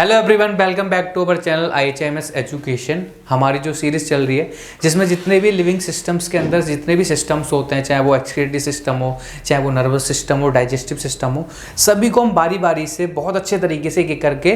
Hello everyone, welcome back to our channel IHMS education. हमारी जो series चल रही है जिसमें जितने भी लिविंग सिस्टम्स के अंदर जितने भी सिस्टम्स होते हैं, चाहे वो एक्सक्रीटरी सिस्टम हो, चाहे वो नर्वस सिस्टम हो, डाइजेस्टिव सिस्टम हो, सभी को हम बारी बारी से बहुत अच्छे तरीके से एक करके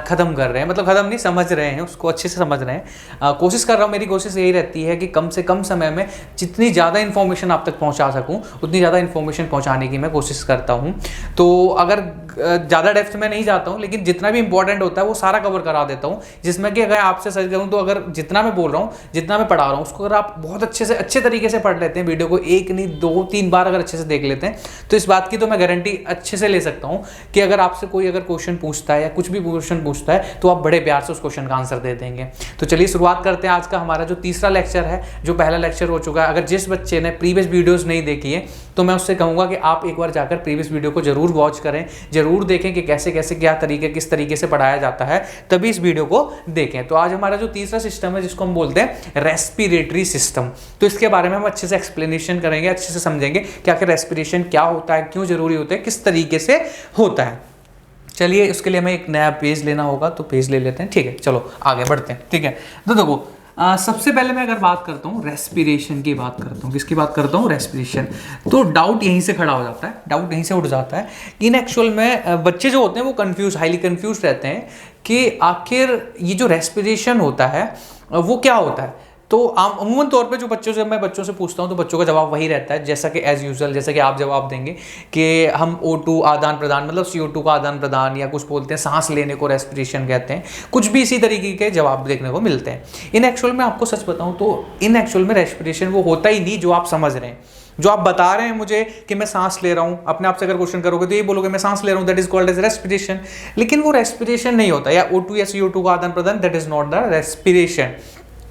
ख़त्म कर रहे हैं। मतलब ख़त्म नहीं, समझ रहे हैं, उसको अच्छे से समझ रहे हैं। कोशिश कर रहा हूँ, मेरी कोशिश यही रहती है कि कम से कम समय में जितनी ज़्यादा इन्फॉर्मेशन आप तक पहुँचा सकूँ उतनी ज़्यादा इन्फॉर्मेशन पहुँचाने की मैं कोशिश करता हूँ। तो अगर ज़्यादा डेप्थ में नहीं जाता हूँ, लेकिन जितना भी इंपॉर्टेंट होता है वो सारा कवर करा देता हूँ, जिसमें कि अगर आपसे सच कहूँ तो अगर जितना मैं बोल रहा हूँ, जितना मैं पढ़ा रहा हूँ, उसको अगर आप बहुत अच्छे से अच्छे तरीके से पढ़ लेते हैं, वीडियो को एक नहीं दो तीन बार अगर अच्छे से देख लेते हैं, तो इस बात की तो मैं गारंटी अच्छे से ले सकता हूँ कि अगर आपसे कोई अगर क्वेश्चन पूछता है या कुछ भी क्वेश्चन पूछता है तो आप बड़े प्यार से उस क्वेश्चन का आंसर दे देंगे। तो चलिए शुरुआत करते हैं। आज का हमारा जो तीसरा लेक्चर है, जो पहला लेक्चर हो चुका है, अगर जिस बच्चे ने प्रीवियस वीडियोज़ नहीं देखी है तो मैं उससे कहूँगा कि आप एक बार जाकर प्रीवियस वीडियो को जरूर वॉच करें, जरूर देखें कि कैसे कैसे क्या तरीके किस तरीके से पढ़ाया जाता है, तभी इस वीडियो को देखें। तो आज हमारा जो तीसरा सिस्टम है जिसको हम बोलते हैं रेस्पिरेटरी सिस्टम, तो इसके बारे में हम अच्छे से एक्सप्लेनेशन करेंगे, अच्छे से समझेंगे कि आखिर रेस्पिरेशन क्या होता है, क्यों जरूरी होता है, किस तरीके से होता है। चलिए, उसके लिए हमें एक नया पेज लेना होगा, तो पेज ले लेते हैं। ठीक है, चलो आगे बढ़ते हैं। ठीक है, तो देखो सबसे पहले मैं अगर बात करता हूँ रेस्पिरेशन की बात करता हूँ, किसकी बात करता हूँ, रेस्पिरेशन। तो डाउट यहीं से खड़ा हो जाता है, डाउट यहीं से उठ जाता है कि इन एक्चुअल में बच्चे जो होते हैं वो हाईली कंफ्यूज रहते हैं कि आखिर ये जो रेस्पिरेशन होता है वो क्या होता है। तो अमूमन तौर पे जो मैं बच्चों से पूछता हूँ तो बच्चों का जवाब वही रहता है, जैसा कि एज यूजुअल, जैसा कि आप जवाब देंगे कि हम O2 आदान प्रदान, मतलब CO2 का आदान प्रदान, या कुछ बोलते हैं सांस लेने को रेस्पिरेशन कहते हैं, कुछ भी इसी तरीके के जवाब देखने को मिलते हैं। इन एक्चुअल में आपको सच बताऊँ तो इन एक्चुअल में रेस्पिरेशन वो होता ही नहीं जो आप समझ रहे हैं, जो आप बता रहे हैं मुझे कि मैं सांस ले रहा हूं। अपने आप से अगर क्वेश्चन करोगे तो ये बोलोगे मैं सांस ले रहा हूं, that is called as respiration, लेकिन वो रेस्पिरेशन नहीं होता। या O2 या CO2 का आदान प्रदान, that is not the respiration.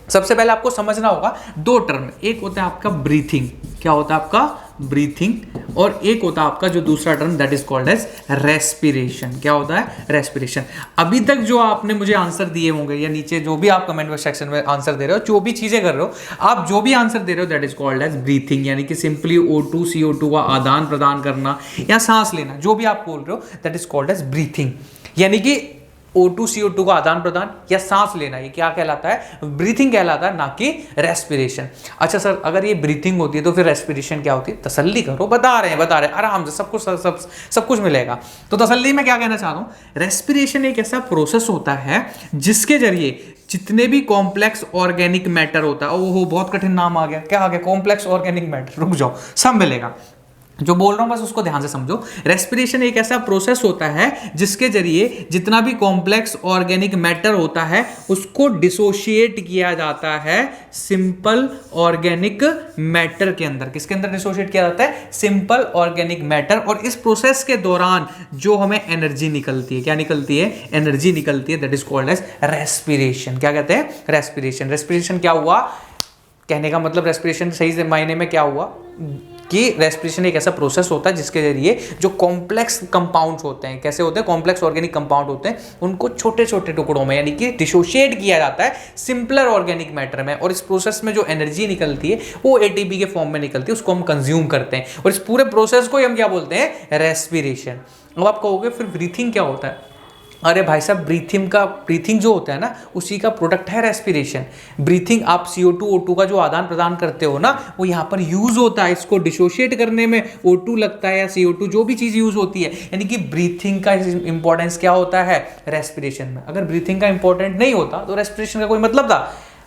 सबसे पहले आपको समझना होगा दो टर्म, एक होता है आपका ब्रीथिंग, क्या होता है आपका ब्रीथिंग, और एक होता है आपका जो दूसरा term, that is called as respiration. क्या होता है, रेस्पिरेशन। अभी तक जो आपने मुझे आंसर दिए होंगे या नीचे जो भी आप कमेंट सेक्शन में आंसर दे रहे हो, जो भी चीजें कर रहे हो, आप जो भी आंसर दे रहे हो, that is called as breathing, यानी कि सिंपली O2 CO2 का आदान प्रदान करना या सांस लेना, जो भी आप बोल रहे हो, that is called as breathing. यानी कि O2 CO2 का आदान प्रदान या सांस लेना, ये क्या कहलाता है, ब्रीथिंग कहलाता है, ना कि रेस्पिरेशन। अच्छा सर, अगर ये ब्रीथिंग होती है तो फिर रेस्पिरेशन क्या होती है? तसल्ली करो, बता रहे हैं आराम से, सब कुछ मिलेगा। तो तसल्ली में क्या कहना चाह रहा हूं, रेस्पिरेशन एक ऐसा प्रोसेस होता है जिसके जरिए जितने भी कॉम्प्लेक्स ऑर्गेनिक मैटर होता है, ओहो बहुत कठिन नाम आ गया, क्या आ गया, कॉम्प्लेक्स ऑर्गेनिक मैटर, रुक जाओ, सब मिलेगा। जो बोल रहा हूं बस उसको ध्यान से समझो। रेस्पिरेशन एक ऐसा प्रोसेस होता है जिसके जरिए जितना भी कॉम्प्लेक्स ऑर्गेनिक मैटर होता है उसको डिसोशिएट किया जाता है सिंपल ऑर्गेनिक मैटर के अंदर। किसके अंदर डिसोशिएट किया जाता है? Simple organic matter. और इस प्रोसेस के दौरान जो हमें एनर्जी निकलती है, क्या निकलती है, एनर्जी निकलती है, that is called as respiration. क्या कहते हैं, रेस्पिरेशन। रेस्पिरेशन क्या हुआ, कहने का मतलब रेस्पिरेशन सही से मायने में क्या हुआ कि रेस्पिरेशन एक ऐसा प्रोसेस होता है जिसके जरिए जो कॉम्प्लेक्स कंपाउंड्स होते हैं, कैसे होते हैं, कॉम्प्लेक्स ऑर्गेनिक कंपाउंड होते हैं, उनको छोटे छोटे टुकड़ों में यानी कि डिसोशिएट किया जाता है सिंपलर ऑर्गेनिक मैटर में। और इस प्रोसेस में जो एनर्जी निकलती है वो ATP के फॉर्म में निकलती है, उसको हम कंज्यूम करते हैं, और इस पूरे प्रोसेस को हम क्या बोलते हैं, रेस्पिरेशन। अब आप कहोगे फिर ब्रीथिंग क्या होता है? अरे भाई साहब, ब्रीथिंग जो होता है ना, उसी का प्रोडक्ट है रेस्पिरेशन। ब्रीथिंग आप CO2 O2 का जो आदान प्रदान करते हो ना, वो यहाँ पर यूज होता है, इसको डिसोशिएट करने में O2 लगता है या CO2 जो भी चीज़ यूज होती है, यानी कि ब्रीथिंग का इंपॉर्टेंस क्या होता है, रेस्पिरेशन में। अगर ब्रीथिंग का इंपॉर्टेंट नहीं होता तो रेस्पिरेशन का कोई मतलब था?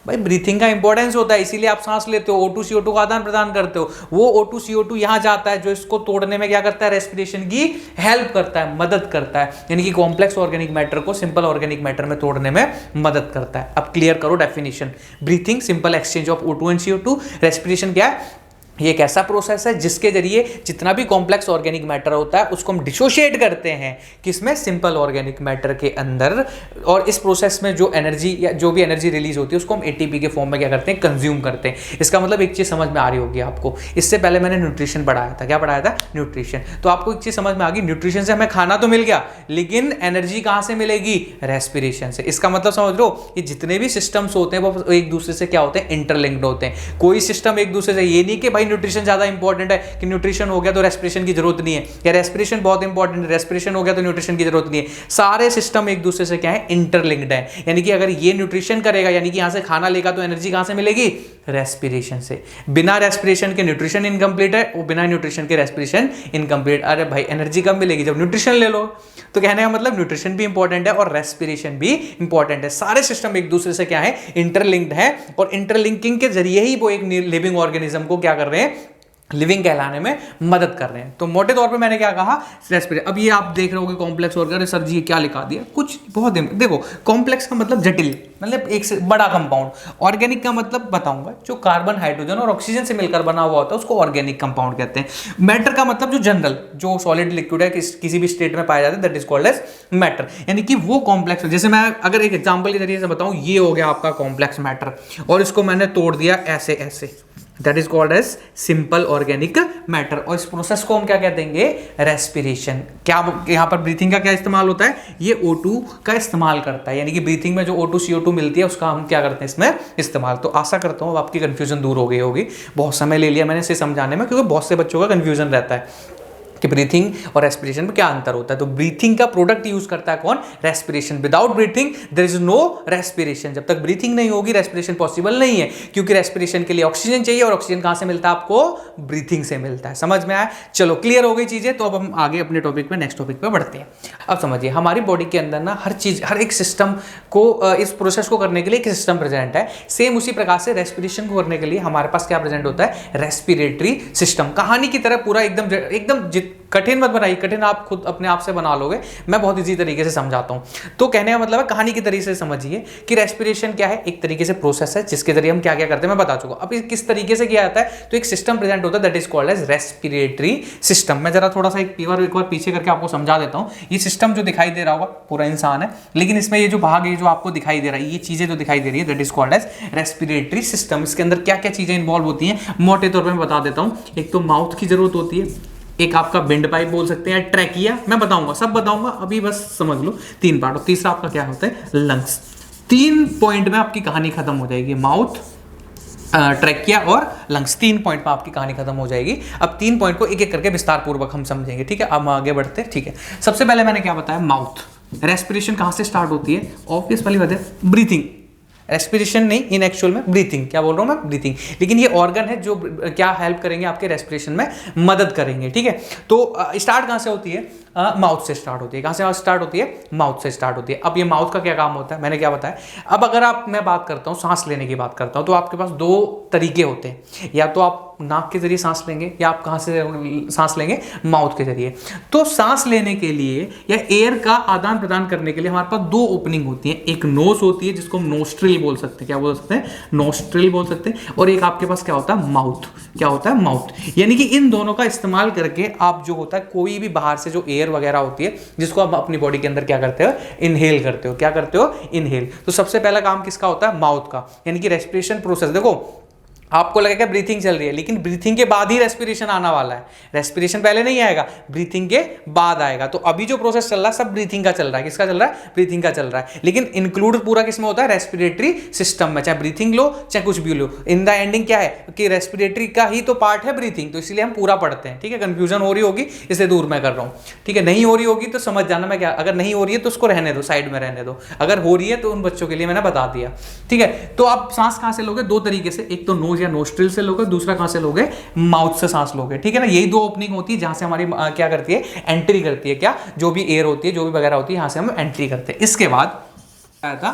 भाई ब्रीथिंग का इंपॉर्टेंस होता है, इसीलिए आप सांस लेते हो, O2 CO2 का आदान प्रदान करते हो, वो O2 CO2 यहां जाता है, जो इसको तोड़ने में क्या करता है, रेस्पिरेशन की हेल्प करता है, मदद करता है, यानी कि कॉम्प्लेक्स ऑर्गेनिक मैटर को सिंपल ऑर्गेनिक मैटर में तोड़ने में मदद करता है। अब क्लियर करो definition. Breathing simple exchange of O2 and CO2। Respiration क्या है, ये एक ऐसा प्रोसेस है जिसके जरिए जितना भी कॉम्प्लेक्स ऑर्गेनिक मैटर होता है उसको हम डिसोशिएट करते हैं, किसमें, सिंपल ऑर्गेनिक मैटर के अंदर। और इस प्रोसेस में जो एनर्जी या जो भी एनर्जी रिलीज होती है उसको हम ATP के फॉर्म में क्या करते हैं, कंज्यूम करते हैं। इसका मतलब एक चीज समझ में आ रही होगी आपको, इससे पहले मैंने न्यूट्रिशन पढ़ाया था, क्या पढ़ाया था, न्यूट्रिशन। तो आपको एक चीज समझ में आ गई, न्यूट्रिशन से हमें खाना तो मिल गया, लेकिन एनर्जी कहां से मिलेगी, रेस्पिरेशन से। इसका मतलब समझ लो, ये जितने भी सिस्टम्स होते हैं वो एक दूसरे से क्या होते हैं, इंटरलिंक्ड होते हैं। कोई सिस्टम एक दूसरे से, ये नहीं कि भाई भाई न्यूट्रिशन ज्यादा इंपॉर्टेंट है कि न्यूट्रिशन हो गया तो रेस्पिरेशन की जरूरत नहीं है, या रेस्पिरेशन बहुत इंपॉर्टेंट है, रेस्पिरेशन हो गया तो न्यूट्रिशन की जरूरत नहीं है। सारे सिस्टम एक दूसरे से क्या है, इंटरलिंक्ड है। यानी कि अगर ये न्यूट्रिशन करेगा, यानी कि यहां से खाना लेगा तो एनर्जी कहां से मिलेगी, रेस्पिरेशन से। बिना रेस्पिरेशन के न्यूट्रिशन इनकम्प्लीट है, और बिना न्यूट्रिशन के रेस्पिरेशन इनकम्प्लीट। अरे भाई एनर्जी कब मिलेगी, जब न्यूट्रिशन ले लो। तो कहने का मतलब न्यूट्रिशन भी इंपॉर्टेंट है और रेस्पिरेशन भी इंपॉर्टेंट है। सारे सिस्टम एक दूसरे से क्या है, इंटरलिंक्ड है, और इंटरलिंकिंग के जरिए ही वो एक लिविंग ऑर्गेनिज्म को क्या कर रहे हैं, लिविंग कहलाने में मदद कर रहे हैं। तो मोटे तौर पे मैंने क्या कहा, रेस्पिरेशन। अब ये आप देख रहे हो कॉम्प्लेक्स ऑर्गन, सर जी क्या लिखा दिया, कुछ बहुत देखो, कॉम्प्लेक्स का मतलब जटिल, मतलब एक से बड़ा कंपाउंड। ऑर्गेनिक का मतलब बताऊंगा, जो कार्बन, हाइड्रोजन और ऑक्सीजन से मिलकर बना हुआ होता है उसको ऑर्गेनिक कंपाउंड कहते हैं। मैटर का मतलब जो जनरल, जो सॉलिड लिक्विड है, किसी भी स्टेट में पाया जाता है, that is called as matter. यानी कि वो कॉम्प्लेक्स, जैसे मैं अगर एक एग्जांपल के जरिए से बताऊं, ये हो गया आपका कॉम्प्लेक्स मैटर, और इसको मैंने तोड़ दिया ऐसे ऐसे, that is called as simple organic matter. और इस प्रोसेस को हम क्या कहते हैं, रेस्पिरेशन। क्या यहाँ पर ब्रीथिंग का क्या इस्तेमाल होता है, ये O2 का इस्तेमाल करता है। यानी कि ब्रीथिंग में जो O2 CO2 मिलती है उसका हम क्या करते हैं इसमें इस्तेमाल। तो आशा करता हूँ अब आपकी कंफ्यूजन दूर हो गई होगी। बहुत समय ले लिया मैंने इसे समझाने में, क्योंकि बहुत से बच्चों का कंफ्यूजन रहता है कि ब्रीथिंग और रेस्पिरेशन में क्या अंतर होता है। तो ब्रीथिंग का प्रोडक्ट यूज करता है कौन, respiration. Without breathing there is no respiration. जब तक ब्रीथिंग नहीं होगी रेस्पिरेशन पॉसिबल नहीं है, क्योंकि रेस्पिरेशन के लिए ऑक्सीजन चाहिए, और ऑक्सीजन कहां से मिलता है आपको, ब्रीथिंग से मिलता है। समझ में आया, चलो क्लियर हो गई चीजें। तो अब हम आगे अपने टॉपिक पे, नेक्स्ट टॉपिक पे बढ़ते हैं। अब समझिए, हमारी बॉडी के अंदर ना हर चीज, हर एक सिस्टम को, इस प्रोसेस को करने के लिए एक सिस्टम प्रेजेंट है। सेम उसी प्रकार से रेस्पिरेशन को करने के लिए हमारे पास क्या प्रेजेंट होता है, रेस्पिरेटरी सिस्टम। कहानी की तरह पूरा एकदम एकदम कठिन मत बनाइए, कठिन आप खुद अपने आप से बना लोगे, मैं बहुत इजी तरीके से समझाता हूं। तो कहने का मतलब है, कहानी की तरीके से समझिए कि रेस्पिरेशन क्या है, एक तरीके से प्रोसेस है जिसके जरिए हम क्या क्या करते हैं, मैं बता चुका। अब किस तरीके से किया जाता है, तो एक सिस्टम प्रेजेंट होता है, that is called as respiratory system. मैं जरा थोड़ा सा एक बार पीछे करके आपको समझा देता हूं। ये सिस्टम जो दिखाई दे रहा होगा पूरा इंसान है, लेकिन इसमें ये जो भाग है जो आपको दिखाई दे रहा है, ये चीजें जो दिखाई दे रही है, that is called as respiratory system. इसके अंदर क्या क्या चीजें इन्वॉल्व होती हैं, मोटे तौर पर मैं बता देता हूं। एक तो माउथ की जरूरत होती है, एक आपका विंड पाइप बोल सकते हैं, ट्रैकिया, मैं बताऊंगा, सब बताऊंगा, अभी बस समझ लो 3 पार्ट। और तीसरा आपका क्या होता है, लंग्स। 3 पॉइंट में आपकी कहानी खत्म हो जाएगी, माउथ, ट्रैकिया और लंग्स। 3 पॉइंट में आपकी कहानी खत्म हो जाएगी। अब 3 पॉइंट को एक एक करके विस्तार पूर्वक हम समझेंगे, ठीक है। अब आगे बढ़ते हैं, ठीक है। सबसे पहले मैंने क्या बताया, माउथ। रेस्पिरेशन कहां से स्टार्ट होती है, ऑब्वियस वाली बात है, ब्रीथिंग। रेस्पिरेशन नहीं, इन एक्चुअल में ब्रीथिंग, क्या बोल रहा हूं मैं, ब्रीथिंग। लेकिन ये ऑर्गन है जो क्या हेल्प करेंगे, आपके रेस्पिरेशन में मदद करेंगे, ठीक है। तो स्टार्ट कहां से होती है, माउथ से स्टार्ट होती है। कहां से स्टार्ट होती है, माउथ से स्टार्ट होती है। अब ये माउथ का क्या काम होता है, मैंने क्या बताया। अब अगर मैं बात करता हूं, सांस लेने की बात करता हूं, तो आपके पास 2 तरीके होते हैं, या तो आप नाक के जरिए सांस लेंगे, या आप कहां से सांस लेंगे, माउथ के जरिए। तो सांस लेने के लिए या एयर का आदान प्रदान करने के लिए हमारे पास 2 ओपनिंग होती है। एक नोज होती है जिसको हम नोस्ट्रिल बोल सकते हैं, क्या बोल सकते हैं, नोस्ट्रिल बोल सकते हैं। और एक आपके पास क्या होता है, माउथ। क्या होता है, माउथ। यानी कि इन दोनों का इस्तेमाल करके आप जो होता है, कोई भी बाहर से जो एयर वगैरह होती है, जिसको आप अपनी बॉडी के अंदर क्या करते हो, इनहेल करते हो। क्या करते हो, इनहेल। तो सबसे पहला काम किसका होता है, माउथ का। यानी कि रेस्पिरेशन प्रोसेस, देखो आपको लगेगा ब्रीथिंग चल रही है, लेकिन ब्रीथिंग के बाद ही रेस्पिरेशन आना वाला है। रेस्पिरेशन पहले नहीं आएगा, ब्रीथिंग के बाद आएगा। तो अभी जो प्रोसेस चल रहा है सब ब्रीथिंग का चल रहा है। किसका चल रहा है, ब्रीथिंग का चल रहा है। लेकिन इंक्लूड पूरा किसमें होता है, रेस्पिरेटरी सिस्टम में। चाहे ब्रीथिंग लो चाहे कुछ भी लो, इन द एंडिंग क्या है कि रेस्पिरेटरी का ही तो पार्ट है ब्रीथिंग। तो इसलिए हम पूरा पढ़ते हैं, ठीक है। कंफ्यूजन हो रही होगी इसे दूर मैं कर रहा हूँ, ठीक है। नहीं हो रही होगी तो समझ जाना मैं क्या, अगर नहीं हो रही है तो उसको रहने दो, साइड में रहने दो। अगर हो रही है तो उन बच्चों के लिए मैंने बता दिया, ठीक है। तो आप सांस कहां से लोगे, 2 तरीके से, एक तो नोज या नोस्ट्रिल से लोगे, दूसरा कहां से लोगे, माउथ से सांस लोगे, ठीक है ना। यही 2 ओपनिंग होती है जहां से हमारी क्या करती है, एंट्री करती है। क्या, जो भी एयर होती है, जो भी वगैरह होती है, यहां से हम एंट्री करते हैं। इसके बाद आया था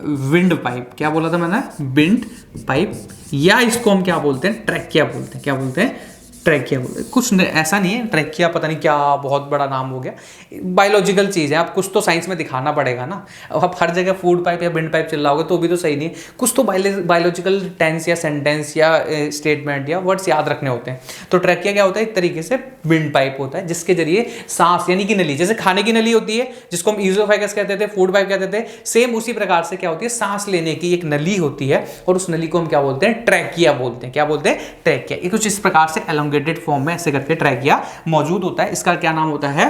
विंड पाइप। क्या बोला था मैंने, विंड पाइप, या इसको हम क्या बोलते हैं, ट्रैकिया बोलते हैं। क्या बोलते हैं, ट्रैकिया बोलते हैं। कुछ ऐसा नहीं है, ट्रैकिया पता नहीं क्या बहुत बड़ा नाम हो गया, बायोलॉजिकल चीज़ है। आप कुछ तो साइंस में दिखाना पड़ेगा ना। अब आप हर जगह फूड पाइप या विंड पाइप चिल्लाओगे तो भी तो सही नहीं है। कुछ तो बायोलॉजिकल टेंस या सेंटेंस या स्टेटमेंट या वर्ड्स याद रखने होते हैं। तो ट्रैकिया क्या होता है, एक तरीके से विंड पाइप होता है, जिसके जरिए सांस, यानी कि नली, जैसे खाने की नली होती है जिसको हम ईजोफेगस कहते थे, फूड पाइप कहते थे, सेम उसी प्रकार से क्या होती है, सांस लेने की एक नली होती है, और उस नली को हम क्या बोलते हैं, ट्रैकिया बोलते हैं। क्या बोलते हैं, ट्रैकिया। ये कुछ इस प्रकार से एलोंगेटेड फॉर्म में ऐसे करके ट्रैकिया मौजूद होता है। इसका क्या नाम होता है,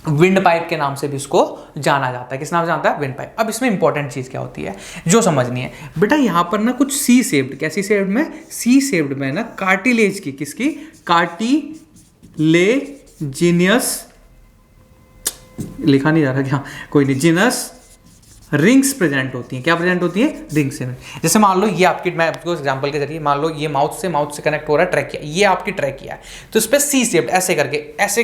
विंड पाइप के नाम से भी इसको जाना जाता है। किस नाम से जानता है? Wind pipe. अब इसमें इंपॉर्टेंट चीज क्या होती है जो समझनी है बेटा, यहां पर ना कुछ सी शेप्ड, कैसी शेप्ड में? सी शेप्ड में ना कार्टिलेज की, किसकी? कार्टिलेजिनियस, लिखा नहीं जा रहा क्या, कोई नहीं, जिनस रिंग्स प्रेजेंट होती हैं। क्या प्रेजेंट होती है? रिंग्स। जैसे मान लो ये आपकी, मैं आपको एग्जांपल के जरिए, मान लो ये माउथ से कनेक्ट हो रहा है ट्रैकिया, ये आपकी ट्रैकिया है, तो इस पे सी शेप्ड ऐसे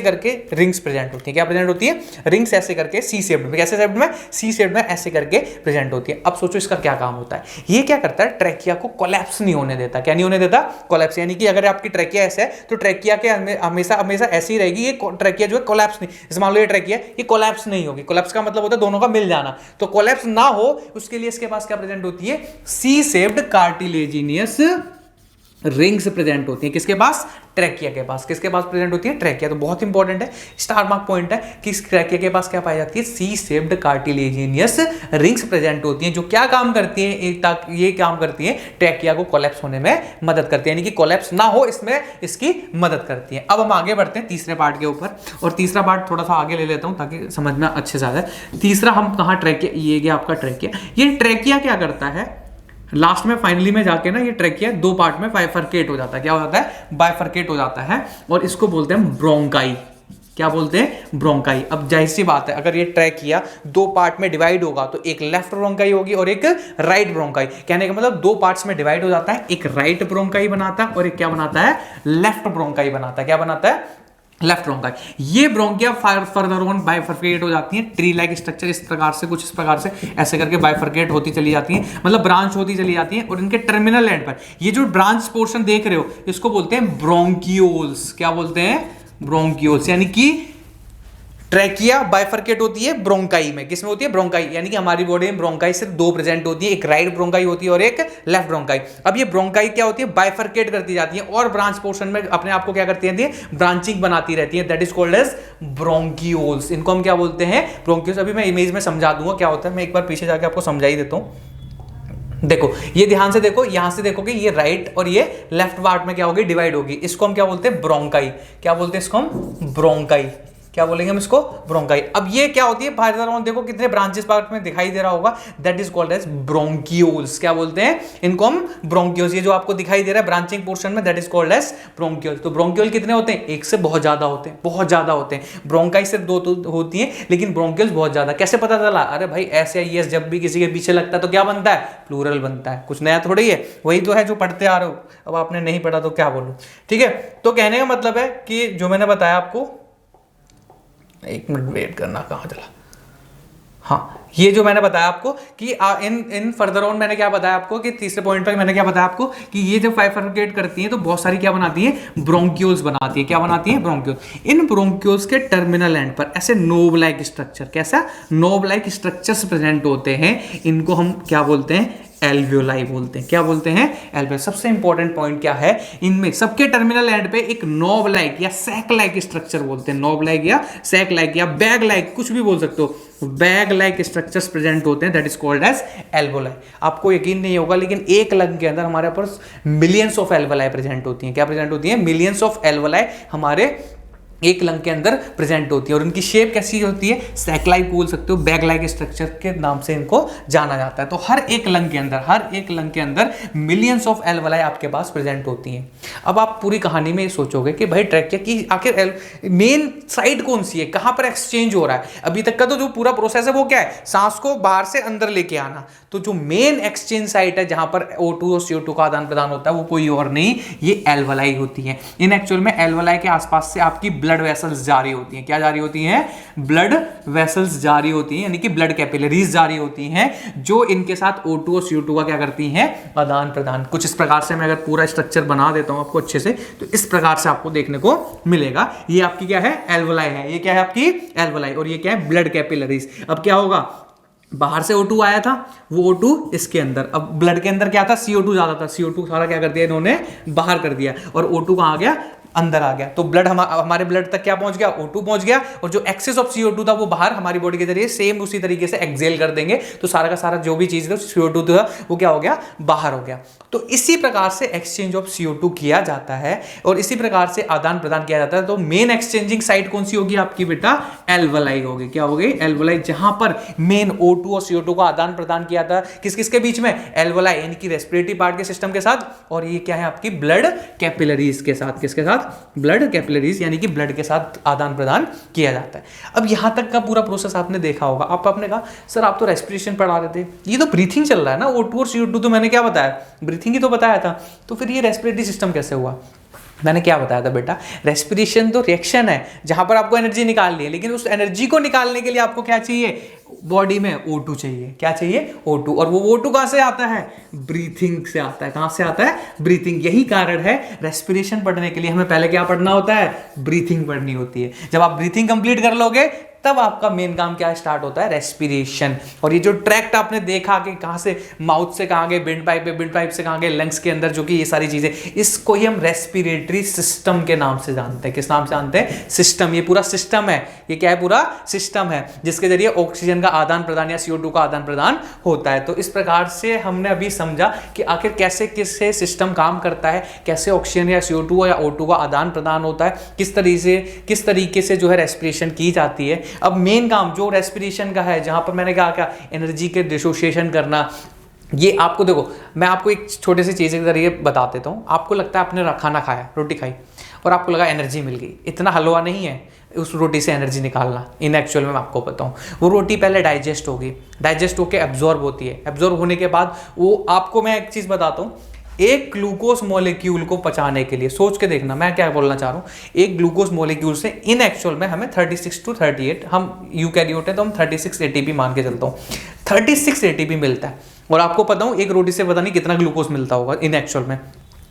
करके रिंग्स प्रेजेंट होती है। क्या प्रेजेंट होती है? रिंग्स ऐसे करके सी शेप्ड में। कैसे शेप्ड में? सी शेप्ड में ऐसे करके प्रेजेंट होती है। अब सोचो इसका क्या काम होता है। ये क्या करता है? ट्रैकिया को कोलैप्स नहीं होने देता। क्या नहीं होने देता? कोलैप्स। यानी कि अगर आपकी ट्रैकिया ऐसे है तो ट्रैकिया के हमेशा हमेशा ऐसी ही रहेगी, ये ट्रैकिया जो है कोलैप्स नहीं, जैसे मान लो ये ट्रैकिया, ये कोलैप्स नहीं होगी। कोलैप्स का मतलब होता है दोनों का मिल जाना, तो कोलैप्स ना हो उसके लिए इसके पास क्या प्रेजेंट होती है? C shaped cartilaginous rings present होती है। किसके पास? ट्रैकिया के पास। किसके पास प्रेजेंट होती है? ट्रैकिया। तो बहुत इंपॉर्टेंट है, स्टार मार्क पॉइंट है कि इस ट्रैकिया के पास क्या पाई जाती है? C shaped cartilaginous rings present होती हैं, जो क्या काम करती हैं? एक तक ये काम करती हैं, ट्रैकिया को कोलैप्स होने में मदद करती है, यानी कि कोलैप्स ना हो इसमें इसकी मदद करती है। अब हम आगे बढ़ते हैं तीसरे पार्ट के ऊपर, और तीसरा पार्ट थोड़ा सा आगे ले लेता हूं ताकि समझ में अच्छे से आ जाए। तीसरा हम कहाँ, ट्रैकिया, ये गया आपका ट्रैकिया। ये ट्रैकिया क्या करता है? लास्ट में फाइनली में जाके ना ये ट्रैकिया दो पार्ट में बाइफरकेट हो जाता है। क्या हो जाता है? बाइफरकेट हो जाता है, और इसको बोलते हैं ब्रोंकाई। क्या बोलते हैं? ब्रोंकाई। अब जाहिर सी बात है, अगर ये ट्रैकिया दो पार्ट में डिवाइड होगा तो एक लेफ्ट ब्रोंकाई होगी और एक राइट ब्रोंकाई। कहने का मतलब दो पार्ट्स में डिवाइड हो जाता है, एक राइट ब्रोंकाई बनाता है और एक क्या बनाता है? लेफ्ट ब्रोंकाई बनाता है। क्या बनाता है? Left bronchi. ये ब्रोंकिया फर्दर ऑन बाइफरकेट हो जाती है, ट्री लाइक स्ट्रक्चर इस प्रकार से, कुछ इस प्रकार से ऐसे करके बाइफरकेट होती चली जाती है, मतलब ब्रांच होती चली जाती है, और इनके टर्मिनल एंड पर ये जो ब्रांच पोर्शन देख रहे हो इसको बोलते हैं ब्रोंकियोल्स। क्या बोलते हैं? ब्रोंकियोल्स। यानी कि ट्रैकिया बाइफरकेट होती है ब्रोंकाई में। किसमें होती है? ब्रोंकाई। यानी कि हमारी बॉडी में ब्रोंकाई सिर्फ दो प्रेजेंट होती है, एक राइट ब्रोंकाई होती है और एक लेफ्ट ब्रोंकाई। अब ये ब्रोंकाई क्या होती है? बाइफरकेट करती जाती है और ब्रांच पोर्शन में अपने आप को क्या करती रहती है? ब्रांचिंग बनाती रहती है। That is called as bronchioles. इनको हम क्या बोलते हैं? ब्रोंकियोल्स। अभी मैं इमेज में समझा दूंगा क्या होता है, मैं एक बार पीछे जाके आपको समझा ही देता हूं। देखो, ये ध्यान से देखो, यहां से देखो कि ये राइट और ये लेफ्ट पार्ट में क्या होगी? डिवाइड होगी। इसको हम क्या बोलते हैं? ब्रोंकाई। क्या बोलते हैं इसको हम? ब्रोंकाई। क्या बोलेंगे हम इसको? ब्रोंकाई। अब ये क्या होती है? बाहर देखो कितने ब्रांचेस पार्ट में दिखाई दे रहा होगा, that is called as bronchioles. क्या बोलते हैं इनको हम? ब्रोंकियोल्स। ये जो आपको दिखाई दे रहा है ब्रांचिंग पोर्शन में, that is called as bronchioles. तो ब्रोंकियोल कितने होते हैं? एक से बहुत ज्यादा होते हैं, बहुत ज्यादा होते हैं। ब्रोंकाई सिर्फ दो तो होती है, लेकिन ब्रोंकियोल्स बहुत ज्यादा। कैसे पता चला? अरे भाई ऐसे ही जब भी किसी के पीछे लगता है तो क्या बनता है? प्लूरल बनता है। कुछ नया थोड़ी है, वही तो है जो पढ़ते आ रहे हो। अब आपने नहीं पढ़ा तो क्या बोलूं, ठीक है। तो कहने का मतलब है कि जो मैंने बताया आपको, एक मिनट वेट करना, कहाँ चला? हाँ, ये जो मैंने बताया आपको कि इन फर्दर ऑन मैंने क्या बताया आपको कि तीसरे पॉइंट पर मैंने क्या बताया आपको कि ये जब बाइफरकेट करती हैं तो बहुत सारी क्या बनाती हैं? ब्रोंकियोल्स बनाती है। क्या बनाती है? ब्रोंकियोल्स। इन ब्रोंकियोल्स के टर्मिनल एंड पर ऐसे नोब लाइक स्ट्रक्चर, कैसा? नोब लाइक स्ट्रक्चर्स प्रेजेंट होते हैं। इनको हम क्या बोलते हैं? एल्वियोलाई बोलते हैं। क्या बोलते हैं? एल्वियोलाई। सबसे इंपॉर्टेंट पॉइंट क्या है? इनमें सबके टर्मिनल एंड पे एक नॉब लाइक या सैक लाइक स्ट्रक्चर बोलते हैं। नॉब लाइक या सैक लाइक या बैग लाइक, कुछ भी बोल सकते हो, बैग लाइक स्ट्रक्चर्स प्रेजेंट होते हैं, that is called as alveoli. आपको यकीन नहीं होगा लेकिन एक लंग के अंदर हमारे पास मिलियंस ऑफ एल्वियोलाई प्रेजेंट होती हैं। क्या प्रेजेंट होती है? मिलियंस ऑफ एल्वियोलाई हमारे एक लंग के अंदर प्रेजेंट होती है। और उनकी शेप कैसी होती है? सैक लाइक बोल सकते हो, बैग लाइक स्ट्रक्चर के नाम से इनको जाना जाता है। तो हर एक लंग के अंदर मिलियंस ऑफ एल्वियोलाई आपके पास प्रेजेंट होती हैं। अब आप पूरी कहानी में ये सोचोगे कि भाई ट्रैकिया की आखिर मेन साइड कौन सी है, कहां पर एक्सचेंज हो रहा है? अभी तक का तो जो पूरा प्रोसेस है वो क्या है? सांस को बाहर से अंदर लेके आना। तो जो मेन एक्सचेंज साइट है जहां पर O2 और CO2 का आदान प्रदान होता है वो कोई और नहीं, ये एल्वियोलाई होती है। इन एक्चुअल में एल्वियोलाई के आसपास से आपकी ब्लड वेसल्स जारी होती हैं। क्या जारी होती हैं? ब्लड वेसल्स जारी होती हैं, यानी कि ब्लड कैपिलरीज जारी होती हैं, जो इनके साथ O2 और CO2 का क्या करती हैं? आदान प्रदान। कुछ इस प्रकार से मैं अगर पूरा स्ट्रक्चर बना देता हूं आपको अच्छे से, तो इस प्रकार से आपको देखने को मिलेगा। ये आपकी क्या है? एल्वियोलाई है। ये क्या है आपकी? एल्वियोलाई। और ये क्या है? Blood capillaries. अब क्या होगा? बाहर से O2 आया था, वो O2 इसके अंदर, अब ब्लड के अंदर क्या था? CO2 ज्यादा था, CO2 सारा क्या कर दिया इन्होंने? बाहर कर दिया। और O2 कहां आ गया? अंदर आ गया, तो ब्लड हमारे ब्लड तक क्या पहुंच गया, O2 पहुंच गया, और जो एक्सेस ऑफ CO2 था वो बाहर हमारी बॉडी के जरिए सेम उसी तरीके से एक्सेल कर देंगे, तो सारा का सारा जो भी चीज था CO2 था वो क्या हो गया, बाहर हो गया। तो इसी प्रकार से एक्सचेंज ऑफ CO2 किया जाता है और इसी प्रकार से आदान प्रदान किया जाता है। तो मेन एक्सचेंजिंग साइट कौन सी होगी आपकी बेटा, एल्वलाई होगी। क्या होगी, एल्वलाई, जहां पर मेन O2 और CO2 का आदान प्रदान किया था किस किस के बीच में, एल्वलाई यानी कि रेस्पिरेटरी पार्ट के सिस्टम के साथ, और ये क्या है आपकी ब्लड कैपिलरीज के साथ। किसके साथ, ब्लड कैपिलरीज यानी कि ब्लड के साथ आदान प्रदान किया जाता है। अब यहां तक का पूरा प्रोसेस आपने देखा होगा। आपने कहा सर आप तो रेस्पिरेशन पढ़ा रहे थे, ये तो ब्रीथिंग चल रहा है ना, O2 और CO2 तो मैंने क्या बताया, ब्रीथिंग ही तो बताया था, तो फिर ये रेस्पिरेटरी सिस्टम कैसे हुआ। मैंने क्या बताया था बेटा, रेस्पिरेशन तो रिएक्शन है जहां पर आपको एनर्जी निकालनी है, लेकिन उस एनर्जी को निकालने के लिए आपको क्या चाहिए, बॉडी में O2 चाहिए। क्या चाहिए, O2, और वो O2 कहां से आता है, ब्रीथिंग से आता है। कहां से आता है, ब्रीथिंग। यही कारण है रेस्पिरेशन पढ़ने के लिए हमें पहले क्या पढ़ना होता है, ब्रीथिंग पढ़नी होती है। जब आप ब्रीथिंग कंप्लीट कर लोगे तब आपका मेन काम क्या स्टार्ट होता है, रेस्पिरेशन। और ये जो ट्रैक्ट आपने देखा कि कहां से माउथ से कहां गए विंड पाइप पे, विंड पाइप से कहां गए लंग्स के अंदर, जो कि ये सारी चीजें, इसको ही हम रेस्पिरेटरी सिस्टम के नाम से जानते हैं। किस नाम से जानते हैं, सिस्टम। ये पूरा सिस्टम है, ये क्या है, पूरा सिस्टम है जिसके जरिए ऑक्सीजन का आदान प्रदान या CO2 का आदान प्रदान होता है। तो इस प्रकार से हमने अभी समझा कि आखिर कैसे किससे सिस्टम काम करता है, कैसे ऑक्सीजन या CO2 या O2 का आदान प्रदान होता है, किस तरीके से जो है रेस्पिरेशन की जाती है। अब मेन काम जो रेस्पिरेशन का है, जहां पर मैंने कहा एनर्जी के डिसोसिएशन करना, ये आपको देखो, मैं आपको एक छोटे से चीज़ के जरिए बता देता हूँ। आपको लगता है आपने खाना खाया, रोटी खाई और आपको लगा एनर्जी मिल गई, इतना हलवा नहीं है उस रोटी से एनर्जी निकालना। इन एक्चुअल में मैं आपको बताऊँ, वो रोटी पहले डाइजेस्ट होगी, डाइजेस्ट होकर एब्जॉर्ब होती है, एब्जॉर्ब होने के बाद वो, आपको मैं एक चीज़ बताता हूँ, एक ग्लूकोज मॉलिक्यूल को पचाने के लिए, सोच के देखना मैं क्या बोलना चाह रहा हूँ, एक ग्लूकोज मॉलिक्यूल से इन एक्चुअल में हमें 36 to 38, हम यूकैरियोट है तो हम 36 ATP मान के चलता हूँ, 36 ATP मिलता है। और आपको पता हूँ एक रोटी से पता नहीं कितना ग्लूकोज मिलता होगा इन एक्चुअल में।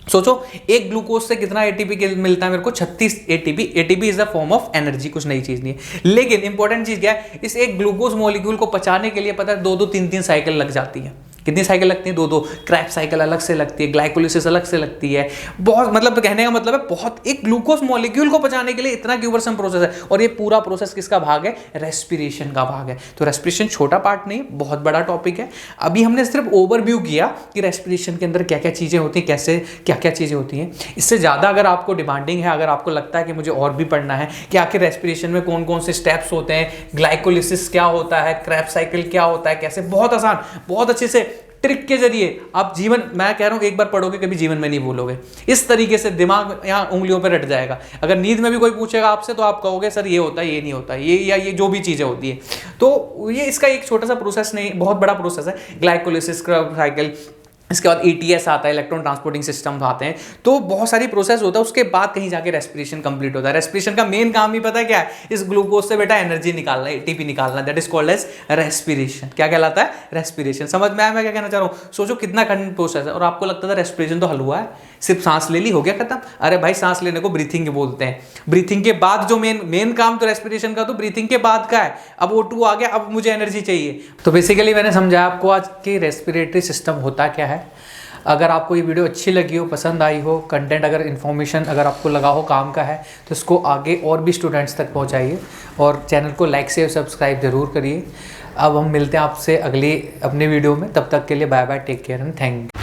सोचो एक ग्लूकोज से कितना ATP मिलता है मेरे को, 36 ATP। ATP is a form of energy, कुछ नई चीज नहीं है। लेकिन इंपॉर्टेंट चीज क्या है, इस एक ग्लूकोज मॉलिक्यूल को पचाने के लिए पता है 2-2, 3-3 साइकिल लग जाती है। कितनी साइकिल लगती है, 2-2। क्रैब साइकिल अलग से लगती है, ग्लाइकोलिसिस अलग से लगती है, बहुत, मतलब कहने का मतलब है बहुत, एक ग्लूकोज मॉलिक्यूल को पचाने के लिए इतना क्यूबरसम प्रोसेस है। और ये पूरा प्रोसेस किसका भाग है, रेस्पिरेशन का भाग है। तो रेस्पिरेशन छोटा पार्ट नहीं, बहुत बड़ा टॉपिक है। अभी हमने सिर्फ ओवरव्यू किया कि रेस्पिरेशन के अंदर क्या क्या चीजें होती हैं, कैसे क्या क्या चीजें होती हैं। इससे ज्यादा अगर आपको डिमांडिंग है, अगर आपको लगता है कि मुझे और भी पढ़ना है कि आखिर रेस्पिरेशन में कौन कौन से स्टेप्स होते हैं, ग्लाइकोलिसिस क्या होता है, क्रैब साइकिल क्या होता है, कैसे, बहुत आसान, बहुत अच्छे से ट्रिक के जरिए आप जीवन, मैं कह रहा हूं एक बार पढ़ोगे कभी जीवन में नहीं भूलोगे। इस तरीके से दिमाग यहाँ उंगलियों पे रट जाएगा। अगर नींद में भी कोई पूछेगा आपसे तो आप कहोगे सर ये होता है, ये नहीं होता, ये या ये जो भी चीजें होती है। तो ये इसका एक छोटा सा प्रोसेस नहीं, बहुत बड़ा प्रोसेस है। ग्लाइकोलिसिस, क्रैब साइकिल, इसके बाद ETS आता है, इलेक्ट्रॉन ट्रांसपोर्टिंग सिस्टम आते हैं, तो बहुत सारी प्रोसेस होता है। उसके बाद कहीं जाके रेस्पिरेशन कंप्लीट होता है। रेस्पिरेशन का मेन काम ही पता है क्या है, इस ग्लूकोज से बेटा एनर्जी निकालना, ATP निकालना, that is called as respiration. क्या कहलाता है, रेस्पिरेशन। समझ में आया मैं क्या कहना चाह रहा हूँ। सोचो कितना कठिन प्रोसेस है। और आपको लगता था रेस्पिरेशन तो हलवा है, सिर्फ सांस ले ली हो गया खत्म। अरे भाई सांस लेने को ब्रीथिंग बोलते हैं। ब्रीथिंग के बाद जो मेन काम तो रेस्पिरेशन का तो ब्रीथिंग के बाद का है। अब O2 आ गया, अब मुझे एनर्जी चाहिए। तो बेसिकली मैंने समझाया आपको आज की रेस्पिरेटरी सिस्टम होता क्या है। अगर आपको ये वीडियो अच्छी लगी हो, पसंद आई हो, कंटेंट अगर इन्फॉर्मेशन अगर आपको लगा हो काम का है, तो इसको आगे और भी स्टूडेंट्स तक पहुंचाइए और चैनल को लाइक से सब्सक्राइब जरूर करिए। अब हम मिलते हैं आपसे अगली अपने वीडियो में, तब तक के लिए bye bye, take care and thank you.